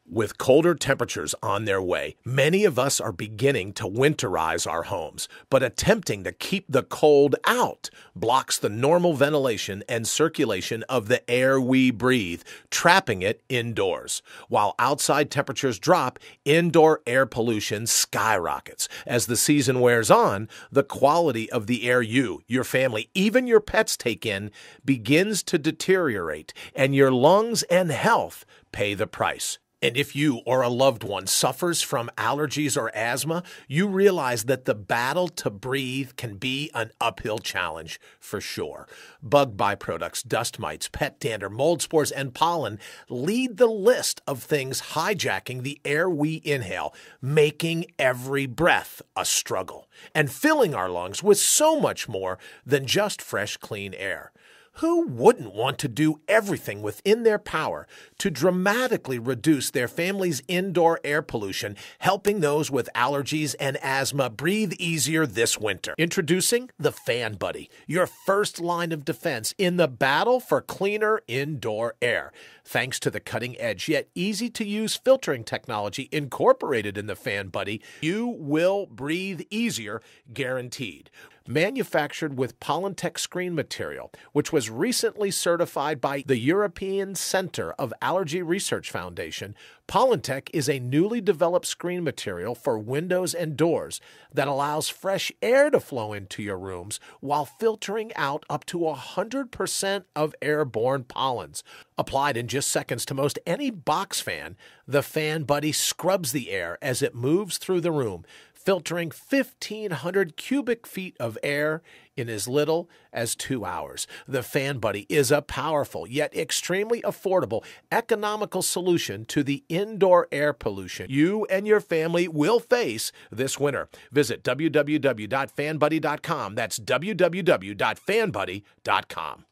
With colder temperatures on their way, many of us are beginning to winterize our homes, but attempting to keep the cold out blocks the normal ventilation and circulation of the air we breathe, trapping it indoors. While outside temperatures drop, indoor air pollution skyrockets. As the season wears on, the quality of the air you, your family, even your pets take in begins to deteriorate, and your lungs and health pay the price. And if you or a loved one suffers from allergies or asthma, you realize that the battle to breathe can be an uphill challenge for sure. Bug byproducts, dust mites, pet dander, mold spores, and pollen lead the list of things hijacking the air we inhale, making every breath a struggle, and filling our lungs with so much more than just fresh, clean air. Who wouldn't want to do everything within their power to dramatically reduce their family's indoor air pollution, helping those with allergies and asthma breathe easier this winter? Introducing the Fan Buddy, your first line of defense in the battle for cleaner indoor air. Thanks to the cutting-edge yet easy-to-use filtering technology incorporated in the Fan Buddy, you will breathe easier, guaranteed. Manufactured with Polytech screen material, which was recently certified by the European Center of Allergy Research Foundation, Polytech is a newly developed screen material for windows and doors that allows fresh air to flow into your rooms while filtering out up to 100% of airborne pollens. Applied in just seconds to most any box fan, the Fan Buddy scrubs the air as it moves through the room, filtering 1,500 cubic feet of air in as little as 2 hours. The Fan Buddy is a powerful yet extremely affordable, economical solution to the indoor air pollution you and your family will face this winter. Visit www.fanbuddy.com. That's www.fanbuddy.com.